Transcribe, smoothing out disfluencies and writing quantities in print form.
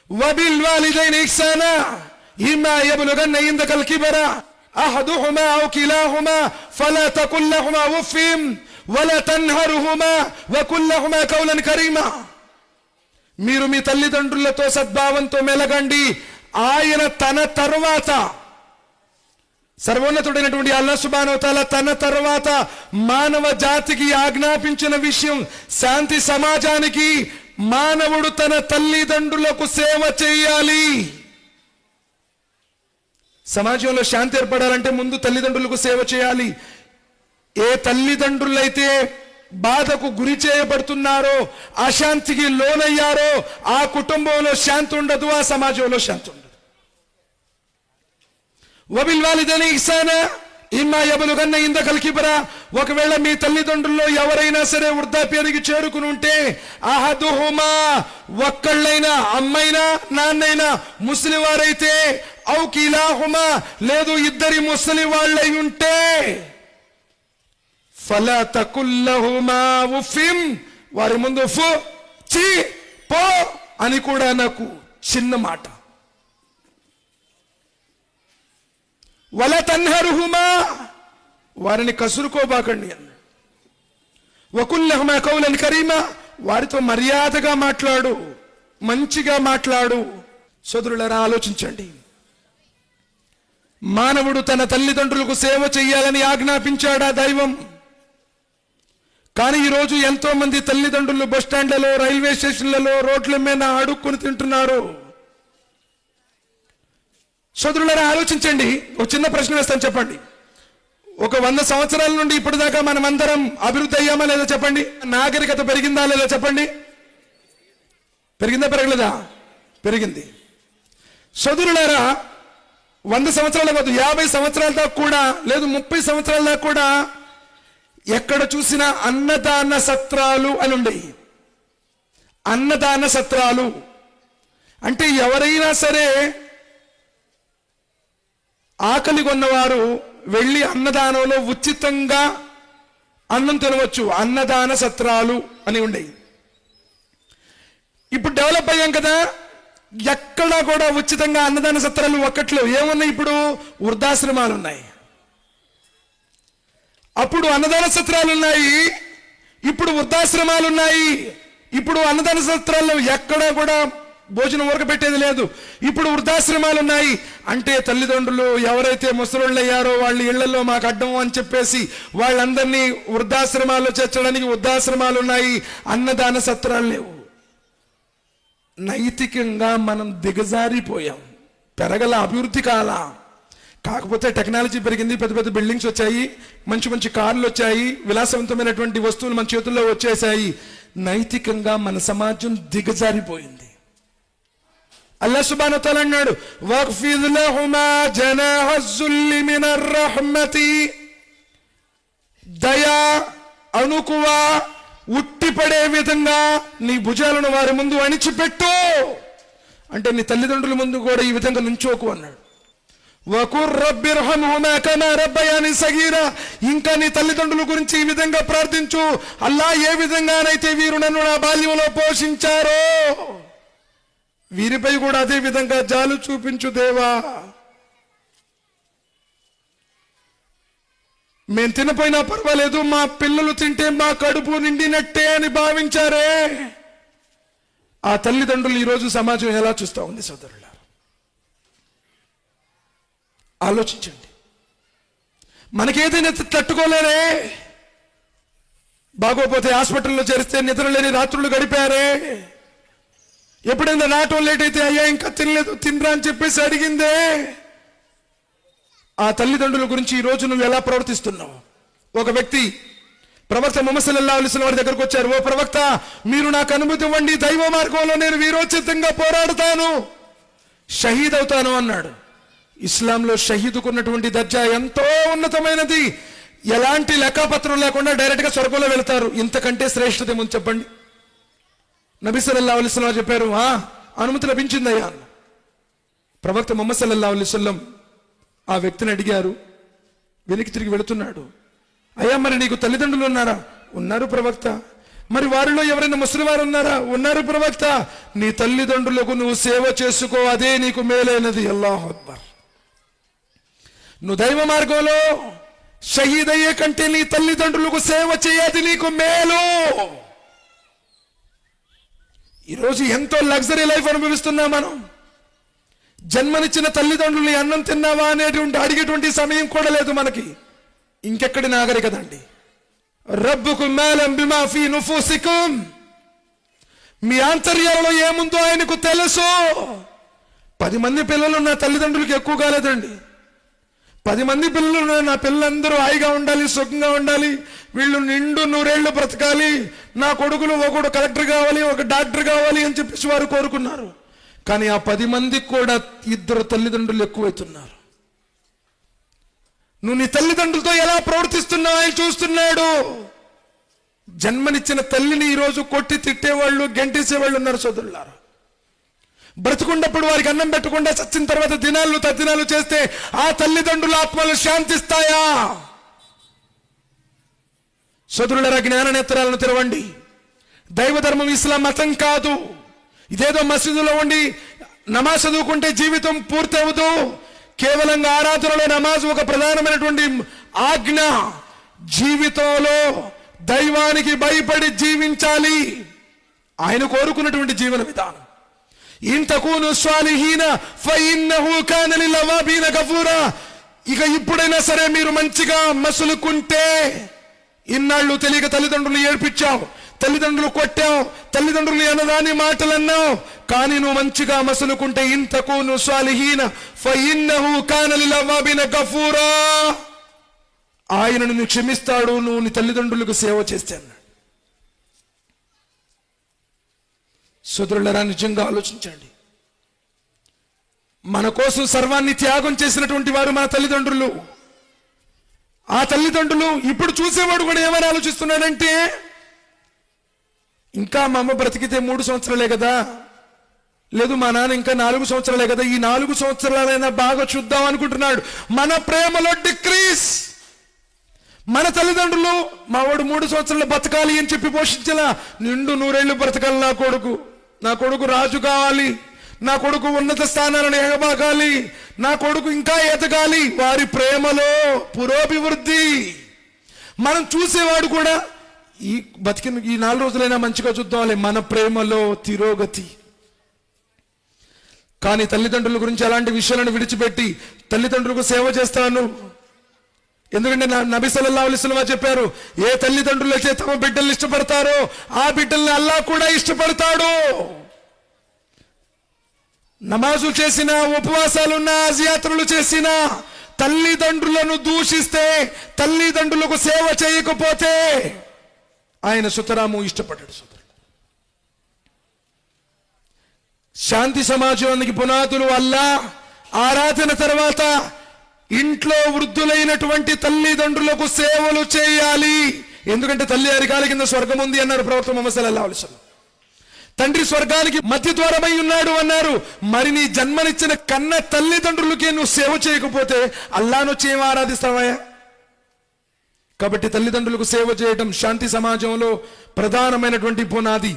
وبالوالدين إحسانا إما يبلغن عندك الكبر أحدهما أو كلاهما فلا تقل لهما أف ولا تنهرهما وقل لهما قولا كريما. మీరు మీ తల్లిదండ్రులతో సద్భావంతో మెలగండి. ఆయన తన తర్వాత సర్వోన్నతుడైనటువంటి అల్లాహ్ సుబ్హానహు వ తఆలా తన తర్వాత మానవ జాతికి ఆజ్ఞాపించిన విషయం శాంతి సమాజానికి మానవుడు తన తల్లిదండ్రులకు సేవ చేయాలి. సమాజంలో శాంతి ఏర్పడాలంటే ముందు తల్లిదండ్రులకు సేవ చేయాలి. ఏ తల్లిదండ్రులైతే బాధకు గురి చేయబడుతున్నారో, అశాంతికి లోనయ్యారో, ఆ కుటుంబంలో శాంతి ఉండదు, ఆ సమాజంలో శాంతి ఉండదు. వబిల్వాలిదైని ఇహ్సానా ఇమ్మా యబలుగన్న ఇందకల్ కిబరా, ఒకవేళ మీ తల్లిదండ్రుల్లో ఎవరైనా సరే వృద్ధాప్యానికి చేరుకుని ఉంటే అహదుహుమా, ఒక్కళ్ళైనా అమ్మైనా నాన్నైనా ముస్లిం వారైతే, ఔ కిలాహుమా, లేదు ఇద్దరి ముస్లిం వాళ్ళై ఉంటే ఫలా తకుల్లహుమా ఉఫిం, వారి ముందు ఫు చి పో అని కూడా నాకు చిన్న మాట. వల తన్హరుహుమా, వారిని కసురుకోబాకండి అన్నాడు. వకుల్లహుమా కౌలన్ కరీమా, వారితో మర్యాదగా మాట్లాడు, మంచిగా మాట్లాడు. సోదరులారా, ఆలోచించండి. మానవుడు తన తల్లిదండ్రులకు సేవ చేయాలని ఆజ్ఞాపించాడా దైవం? కానీ ఈరోజు ఎంతో మంది తల్లిదండ్రులు బస్టాండ్లలో, రైల్వే స్టేషన్లలో, రోడ్ల మీద అడుక్కుని తింటున్నారు. సోదరులారా, ఆలోచించండి. ఒక చిన్న ప్రశ్న వేస్తాను, చెప్పండి. ఒక 100 సంవత్సరాల నుండి ఇప్పటిదాకా మనం అందరం అభివృద్ధి అయ్యామా లేదా చెప్పండి? నాగరికత పెరిగిందా లేదా చెప్పండి? పెరిగిందా పెరగలేదా? పెరిగింది. సోదరులారా, 100 సంవత్సరాల కాదు, 50 సంవత్సరాల దాకా కూడా, లేదు 30 సంవత్సరాల దాకా కూడా ఎక్కడ చూసినా అన్నదాన సత్రాలు అని ఉండేవి. అన్నదాన సత్రాలు అంటే ఎవరైనా సరే ఆకలి కొన్నవారు వెళ్ళి అన్నదానంలో ఉచితంగా అన్నం తినవచ్చు. అన్నదాన సత్రాలు అని ఉండేవి. ఇప్పుడు డెవలప్ అయ్యాం కదా, ఎక్కడా కూడా ఉచితంగా అన్నదాన సత్రాలు ఒక్కట్లో ఏమున్నాయి? ఇప్పుడు వృద్ధాశ్రమాలు ఉన్నాయి. అప్పుడు అన్నదాన సత్రాలు ఉన్నాయి, ఇప్పుడు వృద్ధాశ్రమాలు ఉన్నాయి. ఇప్పుడు అన్నదాన సత్రాల్లో ఎక్కడా కూడా భోజనం ఉరకబెట్టేది లేదు. ఇప్పుడు వృద్ధాశ్రమాలు ఉన్నాయి. అంటే తల్లిదండ్రులు ఎవరైతే ముసలోళ్ళు అయ్యారో వాళ్ళ ఇళ్లలో మాకు అడ్డం అని చెప్పేసి వాళ్ళందరినీ వృద్ధాశ్రమాల్లో చేర్చడానికి వృద్ధాశ్రమాలు ఉన్నాయి, అన్నదాన సత్రాలు లేవు. నైతికంగా మనం దిగజారిపోయాం. పెరగల, అభివృద్ధి కాల. కాకపోతే టెక్నాలజీ పెరిగింది, పెద్ద పెద్ద బిల్డింగ్స్ వచ్చాయి, మంచి మంచి కార్లు వచ్చాయి, విలాసవంతమైనటువంటి వస్తువులు మన చేతుల్లో వచ్చేసాయి. నైతికంగా మన సమాజం దిగజారిపోయింది. అల్లాహ్ సుబ్హానహు వ తఆలా అన్నాడు, వగ్ఫిద్ లహుమా జనాహ జ్జుల్లి మినర్ రహ్మతి, దయా, అణుకువ, ఉట్టిపడే విధంగా నీ భుజాలను వారి ముందు అణిచిపెట్టు. అంటే నీ తల్లిదండ్రుల ముందు కూడా ఈ విధంగా నుంచోకు అన్నాడు. వకుర్ రబ్బిర్హమ్హుమా కమా రబ్బయాని సగీరా, ఇంకా నీ తల్లిదండ్రుల గురించి ఈ విధంగా ప్రార్థించు, అల్లాహ్ ఏ విధంగానైతే వీరు నన్ను నా బాల్యంలో పోషించారో వీరిపై కూడా అదే విధంగా జాలు చూపించు దేవా. మేము తినపోయినా పర్వాలేదు, మా పిల్లలు తింటే మా కడుపు నిండినట్టే అని భావించారే. ఆ తల్లిదండ్రులు ఈరోజు సమాజం ఎలా చూస్తా ఉంది సోదరులారా? ఆలోచించండి. మనకేదైనా తట్టుకోలేరే, బాగోపోతే హాస్పిటల్లో చేరిస్తే నిద్రలేని రాత్రులు గడిపారే, ఎప్పుడైనా రావటం లేట్ అయితే అయ్యా ఇంకా తినలేదు తినరా అని చెప్పేసి అడిగిందే. ఆ తల్లిదండ్రుల గురించి ఈ రోజు నువ్వు ఎలా ప్రవర్తిస్తున్నావు? ఒక వ్యక్తి ప్రవక్త ముహమ్మద్ సల్లల్లాహు అలైహి వసల్లం వారి దగ్గరకు వచ్చారు. ఓ ప్రవక్త, మీరు నాకు అనుమతి ఇవ్వండి, దైవ మార్గంలో నేను వీరోచితంగా పోరాడుతాను, షహీద్ అవుతాను అన్నాడు. ఇస్లాంలో షహీదుకున్నటువంటి దర్జా ఎంతో ఉన్నతమైనది. ఎలాంటి లెక్కపత్రం లేకుండా డైరెక్ట్ గా స్వర్గంలో వెళ్తారు. ఇంతకంటే శ్రేష్టత ఏముంది చెప్పండి? నబీ సల్లల్లాహు అలైహి వసల్లం చెప్పారు, అనుమతి లభించిందయ్యా అన్న. ప్రవక్త ముహమ్మద్ సల్లల్లాహు అలైహి వసల్లం ఆ వ్యక్తిని అడిగారు. వెనక్కి తిరిగి వెళుతున్నాడు. అయ్యా, మరి నీకు తల్లిదండ్రులు ఉన్నారా? ఉన్నారు ప్రవక్త. మరి వారిలో ఎవరైనా ముసలి వారు ఉన్నారా? ఉన్నారు ప్రవక్త. నీ తల్లిదండ్రులకు నువ్వు సేవ చేసుకో, అదే నీకు మేలైనది. అల్లాహు అక్బర్. నువ్వు దైవ మార్గంలో షహీద్ అయ్యే కంటే నీ తల్లిదండ్రులకు సేవ చేయది నీకు మేలు. ఈరోజు ఎంతో లగ్జరీ లైఫ్ అనుభవిస్తున్నాం మనం. జన్మనిచ్చిన తల్లిదండ్రుల్ని అన్నం తిన్నావా అనేటువంటి అడిగేటువంటి సమయం కూడా లేదు మనకి. ఇంకెక్కడి నాగరికత అండి? రబ్బుకుం మాలం బిమా ఫీ నుఫూసికుం. మీ ఆంతర్యాలలో ఏముందో ఆయనకు తెలుసు. 10 మంది పిల్లలు నా తల్లిదండ్రులకి ఎక్కువ కాలేదండి. 10 మంది పిల్లలు నా పిల్లలందరూ హాయిగా ఉండాలి, సుఖంగా ఉండాలి, వీళ్ళు నిండు 100 ఏళ్ళు బ్రతకాలి, నా కొడుకులు ఒకడు కలెక్టర్ కావాలి, ఒక డాక్టర్ కావాలి అని చెప్పేసి వారు కోరుకున్నారు. కానీ ఆ 10 మందికి కూడా 2 తల్లిదండ్రులు ఎక్కువైతున్నారు. నువ్వు నీ తల్లిదండ్రులతో ఎలా ప్రవర్తిస్తున్నావు ఆయన చూస్తున్నాడు. జన్మనిచ్చిన తల్లిని ఈరోజు కొట్టి తిట్టేవాళ్ళు, గెంటేసేవాళ్ళు ఉన్నారు సోదరులారా. బ్రతుకున్నప్పుడు వారికి అన్నం పెట్టకుండా చచ్చిన తర్వాత దినాలు తద్దినాలు చేస్తే ఆ తల్లిదండ్రుల ఆత్మలు శాంతిస్తాయా? సోదరులారా, జ్ఞాన నేత్రాలను తెరవండి. దైవ ధర్మం ఇస్లాం మతం కాదు. ఇదేదో మసీదులో ఉండి నమాజ్ చదువుకుంటే జీవితం పూర్తి అవ్వదు. కేవలంగా ఆరాధనలో నమాజ్ ఒక ప్రధానమైనటువంటి ఆజ్ఞ. జీవితంలో దైవానికి భయపడి జీవించాలి. ఆయన కోరుకున్నటువంటి జీవన విధానం. ఇన్ తకూను స్వాలిహీన ఫఇన్నహు కాన లిలవాబీన గఫూరా. ఇక ఇప్పుడైనా సరే మీరు మంచిగా మసులుకుంటే, ఇన్నాళ్ళు తెలియక తల్లిదండ్రులు ఏడ్పించావు, తల్లిదండ్రులు కొట్టావు, తల్లిదండ్రులు అనరాని మాటలు అన్నావు, కానీ నువ్వు మంచిగా మసులుకుంటే ఇన్ తకూను స్వాలిహీన ఫఇన్నహు కాన లిలవాబీన గఫూరా. ఆయన నిన్ను క్షమిస్తాడు నువ్వు నీ తల్లిదండ్రులకు సేవ చేస్తే అన్నాడు. సోదరులారా, నిజంగా ఆలోచించండి. మన కోసం సర్వాన్ని త్యాగం చేసినటువంటి వారు మన తల్లిదండ్రులు. ఆ తల్లిదండ్రులు ఇప్పుడు చూసేవాడు కూడా ఏమని ఆలోచిస్తున్నాడంటే, ఇంకా మా అమ్మ బ్రతికితే 3 సంవత్సరాలే కదా, లేదు మా నాన్న ఇంకా 4 సంవత్సరాలే కదా, ఈ 4 సంవత్సరాలైనా బాగా చూద్దాం అనుకుంటున్నాడు. మన ప్రేమలో డిక్రీస్. మన తల్లిదండ్రులు మావాడు 3 సంవత్సరాలు బతకాలి అని చెప్పి పోషించలా, నిండు 100 ఏళ్ళు బ్రతకాలి నా కొడుకు రాజు కావాలి, నా కొడుకు ఉన్నత స్థానాలను ఎగబాకాలి, నా కొడుకు ఇంకా ఎదగాలి. వారి ప్రేమలో పురోభివృద్ధి. మనం చూసేవాడు కూడా ఈ బతికిన ఈ 4 రోజులైనా మంచిగా చూద్దాంలే, మన ప్రేమలో తిరోగతి. కానీ తల్లిదండ్రుల గురించి అలాంటి విషయాలను విడిచిపెట్టి తల్లిదండ్రులకు సేవ చేస్తాను. ఎందుకంటే నబీ సల్లల్లాహు అలైహి వసల్లం చెప్పారు, ఏ తల్లిదండ్రులైతే తమ బిడ్డల్ని ఇష్టపడతారో ఆ బిడ్డల్ని అల్లాహ్ కూడా ఇష్టపడతాడు. నమాజులు చేసిన, ఉపవాసాలున్న, యాత్రలు చేసిన తల్లిదండ్రులను దూషిస్తే, తల్లిదండ్రులకు సేవ చేయకపోతే ఆయన సుతరాము ఇష్టపడ్డాడు. శాంతి సమాజానికి పునాదులు అల్లాహ్, ఆరాధన తర్వాత ఇంట్లో వృద్ధులైనటువంటి తల్లిదండ్రులకు సేవలు చేయాలి. ఎందుకంటే తల్లి అరికాల కింద స్వర్గం ఉంది అన్నారు ప్రవక్త ముహమ్మద్ సల్లల్లాహు అలైహి వసల్లం. తండ్రి స్వర్గానికి మధ్య ద్వారమై ఉన్నాడు అన్నారు. మరి నీ జన్మనిచ్చిన కన్న తల్లిదండ్రులకే నువ్వు సేవ చేయకపోతే అల్లాహ్ను ఏం ఆరాధిస్తావా? కాబట్టి తల్లిదండ్రులకు సేవ చేయడం శాంతి సమాజంలో ప్రధానమైనటువంటి పునాది.